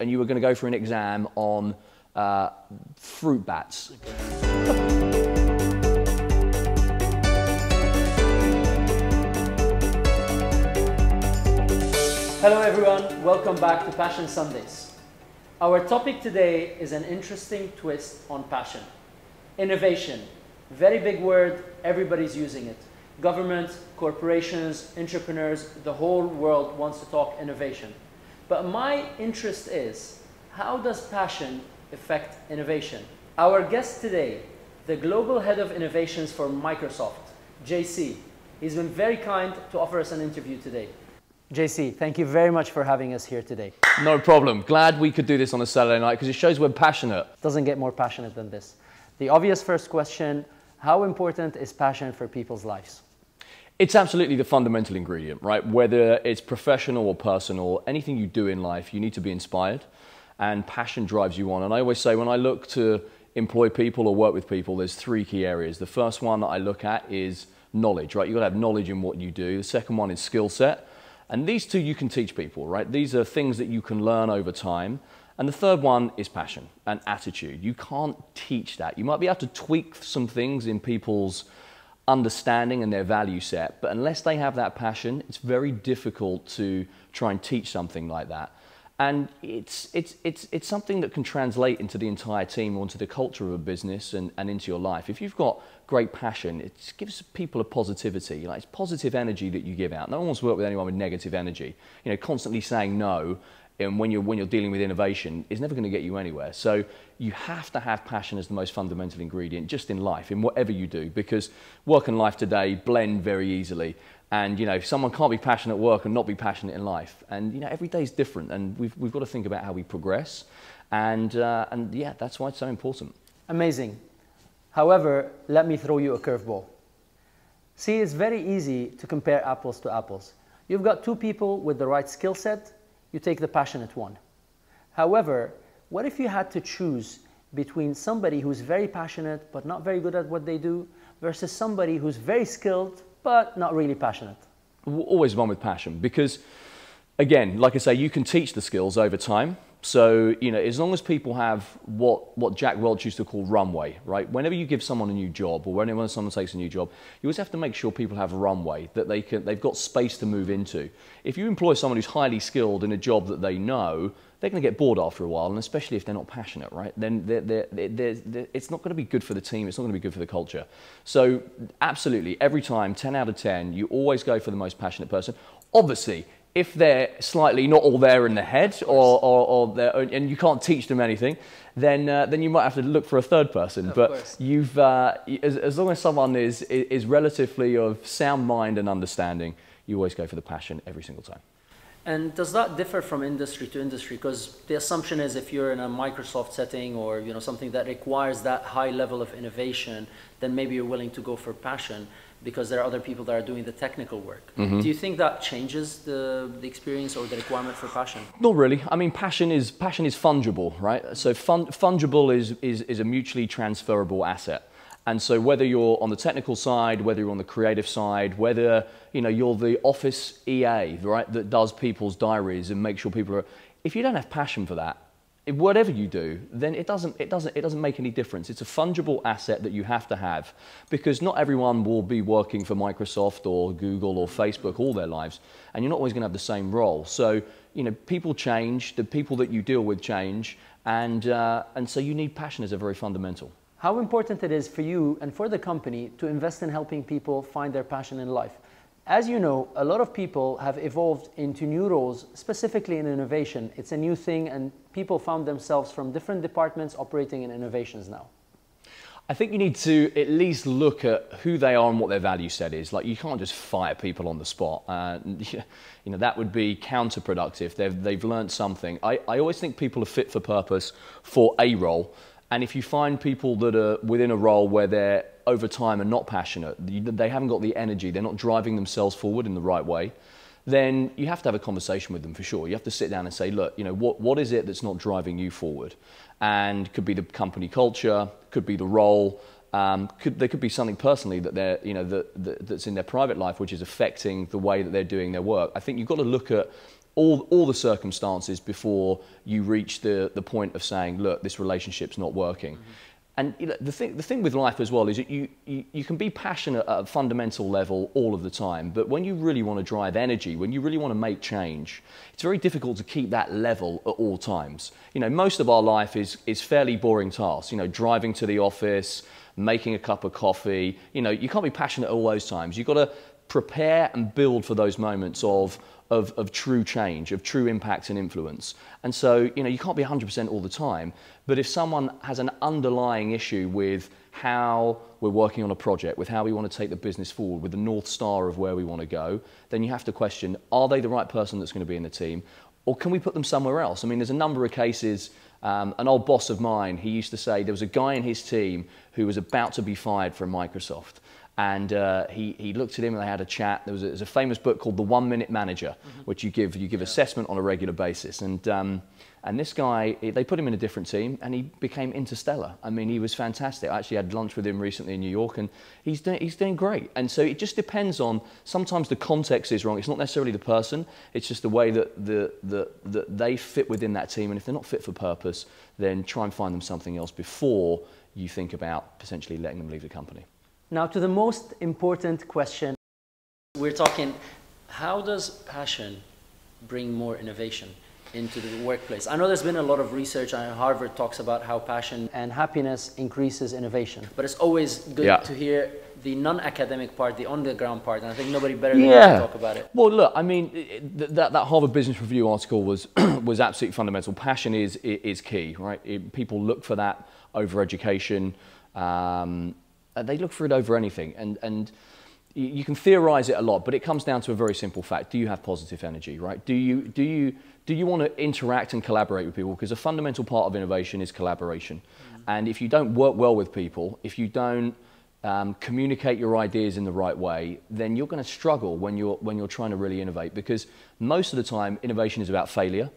and you were going to go for an exam on fruit bats. Hello everyone, welcome back to Passion Sundays. Our topic today is an interesting twist on passion. Innovation, very big word, everybody's using it. Government, corporations, entrepreneurs, the whole world wants to talk innovation. But my interest is, how does passion affect innovation? Our guest today, the Global Head of Innovations for Microsoft, JC. He's been very kind to offer us an interview today. JC, thank you very much for having us here today. No problem. Glad we could do this on a Saturday night because it shows we're passionate. Doesn't get more passionate than this. The obvious first question, how important is passion for people's lives? It's absolutely the fundamental ingredient, right? Whether it's professional or personal, anything you do in life, you need to be inspired, and passion drives you on. And I always say when I look to employ people or work with people, there's three key areas. The first one that I look at is knowledge, right? You've got to have knowledge in what you do. The second one is skill set. And these two you can teach people, right? These are things that you can learn over time. And the third one is passion and attitude. You can't teach that. You might be able to tweak some things in people's understanding and their value set, but unless they have that passion, it's very difficult to try and teach something like that. And it's something that can translate into the entire team or into the culture of a business and into your life. If you've got great passion, it gives people a positivity. Like, it's positive energy that you give out. No one wants to work with anyone with negative energy. You know, constantly saying no, and when you're dealing with innovation, is never going to get you anywhere. So you have to have passion as the most fundamental ingredient just in life, in whatever you do, because work and life today blend very easily. And, you know, someone can't be passionate at work and not be passionate in life. And, you know, every day is different, and we've got to think about how we progress. And yeah, that's why it's so important. Amazing. However, let me throw you a curveball. See, it's very easy to compare apples to apples. You've got two people with the right skill set, you take the passionate one. However, what if you had to choose between somebody who's very passionate but not very good at what they do versus somebody who's very skilled but not really passionate? Always one with passion, because again, like I say, you can teach the skills over time. So, you know, as long as people have what Jack Welch used to call runway, right? Whenever you give someone a new job, or whenever someone takes a new job, you always have to make sure people have runway, that they've got space to move into. If you employ someone who's highly skilled in a job that they know, they're going to get bored after a while, and especially if they're not passionate, right? Then it's not going to be good for the team, it's not going to be good for the culture. So absolutely, every time, 10 out of 10, you always go for the most passionate person. Obviously, if they're slightly not all there in the head, and you can't teach them anything, then you might have to look for a third person. But as long as someone is relatively of sound mind and understanding, you always go for the passion every single time. And does that differ from industry to industry? Because the assumption is if you're in a Microsoft setting or something that requires that high level of innovation, then maybe you're willing to go for passion because there are other people that are doing the technical work. Mm-hmm. Do you think that changes the experience or the requirement for passion? Not really. I mean, passion is fungible, right? So fungible is a mutually transferable asset. And so whether you're on the technical side, whether you're on the creative side, whether you're the office EA, right, that does people's diaries and makes sure people are, if you don't have passion for that, whatever you do, then it doesn't make any difference. It's a fungible asset that you have to have, because not everyone will be working for Microsoft or Google or Facebook all their lives, and you're not always going to have the same role. So people change, the people that you deal with change, and so you need passion as a very fundamental. How important it is for you and for the company to invest in helping people find their passion in life. As you know, a lot of people have evolved into new roles, specifically in innovation. It's a new thing, and people found themselves from different departments operating in innovations now. I think you need to at least look at who they are and what their value set is. Like, you can't just fire people on the spot. That would be counterproductive. They've learned something. I always think people are fit for purpose for a role. And if you find people that are within a role where they're over time and not passionate, they haven't got the energy, they're not driving themselves forward in the right way, then you have to have a conversation with them for sure. You have to sit down and say, look, what is it that's not driving you forward? And could be the company culture, could be the role, there could be something personally that they're, that's in their private life which is affecting the way that they're doing their work. I think you've got to look at all the circumstances before you reach the point of saying, look, this relationship's not working. And you know, the thing with life as well is that you can be passionate at a fundamental level all of the time, but when you really want to drive energy, when you really want to make change, it's very difficult to keep that level at all times. You know, most of our life is fairly boring tasks, you know, driving to the office, making a cup of coffee. You know, you can't be passionate at all those times. You've got to prepare and build for those moments of true change, of true impact and influence. And so, you know, you can't be 100% all the time, but if someone has an underlying issue with how we're working on a project, with how we want to take the business forward, with the North Star of where we want to go, then you have to question, are they the right person that's going to be in the team, or can we put them somewhere else? I mean, there's a number of cases. An old boss of mine, he used to say there was a guy in his team who was about to be fired from Microsoft. And he looked at him and they had a chat. There's a famous book called The 1 Minute Manager, which you give assessment on a regular basis. And this guy, they put him in a different team and he became interstellar. I mean, he was fantastic. I actually had lunch with him recently in New York and he's doing great. And so it just depends on, sometimes the context is wrong. It's not necessarily the person, it's just the way that they fit within that team. And if they're not fit for purpose, then try and find them something else before you think about potentially letting them leave the company. Now to the most important question. We're talking, how does passion bring more innovation into the workplace? I know there's been a lot of research, and Harvard talks about how passion and happiness increases innovation. But it's always good to hear the non-academic part, the on-the-ground part, and I think nobody better than you to talk about it. Well, look, I mean, that Harvard Business Review article was absolutely fundamental. Passion is key, right? People look for that over education. They look for it over anything, and you can theorize it a lot, but it comes down to a very simple fact. Do you have positive energy, right? Do you want to interact and collaborate with people? Because a fundamental part of innovation is collaboration. And if you don't work well with people, if you don't communicate your ideas in the right way, then you're going to struggle when you're trying to really innovate, because most of the time innovation is about failure.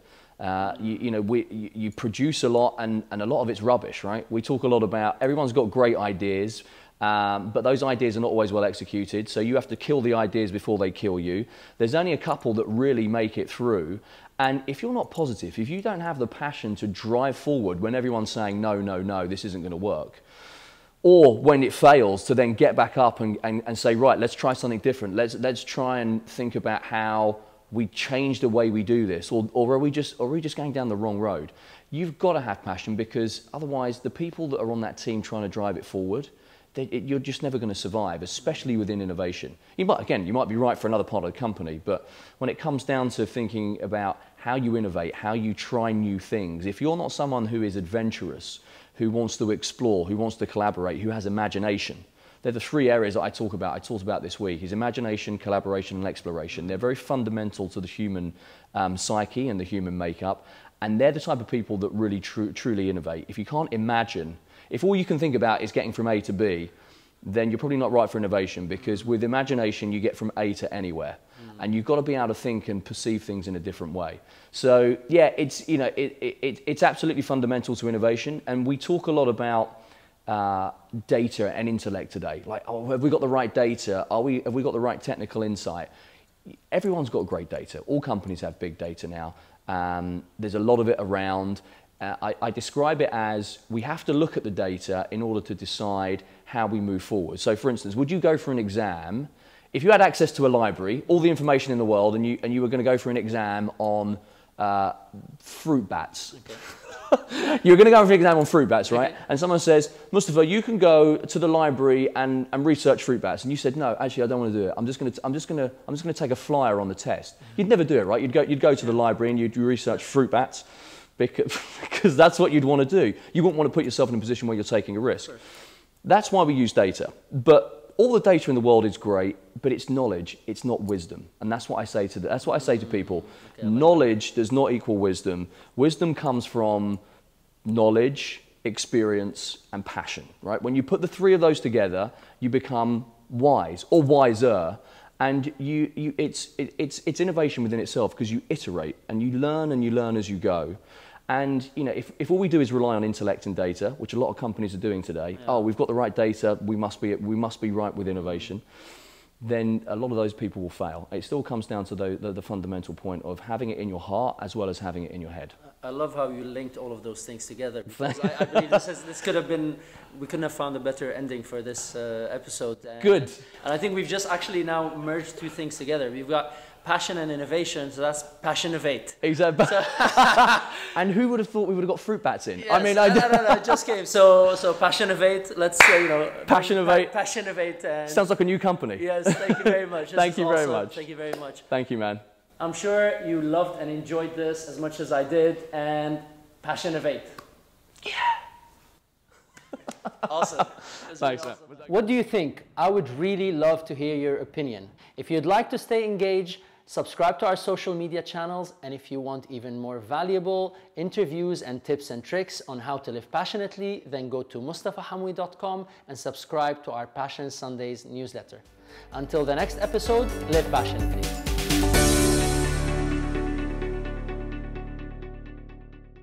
You produce a lot and a lot of it's rubbish, right? We talk a lot about everyone's got great ideas, but those ideas are not always well executed, so you have to kill the ideas before they kill you. There's only a couple that really make it through, and if you're not positive, if you don't have the passion to drive forward when everyone's saying no, no, no, this isn't going to work, or when it fails, to then get back up and say, right, let's try something different, let's try and think about how we change the way we do this, or are we just going down the wrong road? You've got to have passion, because otherwise the people that are on that team trying to drive it forward, you're just never going to survive, especially within innovation. You might be right for another part of the company, but when it comes down to thinking about how you innovate, how you try new things, if you're not someone who is adventurous, who wants to explore, who wants to collaborate, who has imagination, they're the three areas that I talked about this week, is imagination, collaboration, and exploration. They're very fundamental to the human psyche and the human makeup, and they're the type of people that really truly innovate. If you can't imagine, if all you can think about is getting from A to B, then you're probably not right for innovation, because with imagination you get from A to anywhere, and you've got to be able to think and perceive things in a different way. So yeah, it's absolutely fundamental to innovation, and we talk a lot about data and intellect today. Like, oh, have we got the right data? Have we got the right technical insight? Everyone's got great data. All companies have big data now. There's a lot of it around. I describe it as we have to look at the data in order to decide how we move forward. So for instance, would you go for an exam, if you had access to a library, all the information in the world, and you were going to go for an exam on fruit bats? Okay. You're going to go for an exam on fruit bats, right? Okay. And someone says, Moustafa, you can go to the library and research fruit bats. And you said, no, actually, I don't want to do it. I'm just going to take a flyer on the test. You'd never do it, right? You'd go to the library and you'd research fruit bats, because that's what you'd want to do. You wouldn't want to put yourself in a position where you're taking a risk. Sure. That's why we use data. But all the data in the world is great, but it's knowledge, it's not wisdom. And that's what I say to people. Okay, knowledge does not equal wisdom. Wisdom comes from knowledge, experience, and passion, right? When you put the three of those together, you become wise, or wiser. And it's innovation within itself, because you iterate and you learn as you go. And you know, if all we do is rely on intellect and data, which a lot of companies are doing today, oh, we've got the right data, we must be right with innovation, then a lot of those people will fail. It still comes down to the fundamental point of having it in your heart as well as having it in your head. I love how you linked all of those things together, because I believe this could have been, we couldn't have found a better ending for this episode. Good. And I think we've just actually now merged two things together. We've got passion and innovation, so that's passionivate. Exactly. So and who would have thought we would have got fruit bats in? Yes, I mean, no, it just came. So passionivate, let's say, Passionivate. Passionivate. Sounds like a new company. Yes, thank you very much. Thank you very much. Thank you very much. Thank you, man. I'm sure you loved and enjoyed this as much as I did, and passionivate. Yeah. Awesome. Thanks, man. What do you think? I would really love to hear your opinion. If you'd like to stay engaged, subscribe to our social media channels, and if you want even more valuable interviews and tips and tricks on how to live passionately, then go to mustafahamwi.com and subscribe to our Passion Sundays newsletter. Until the next episode, live passionately.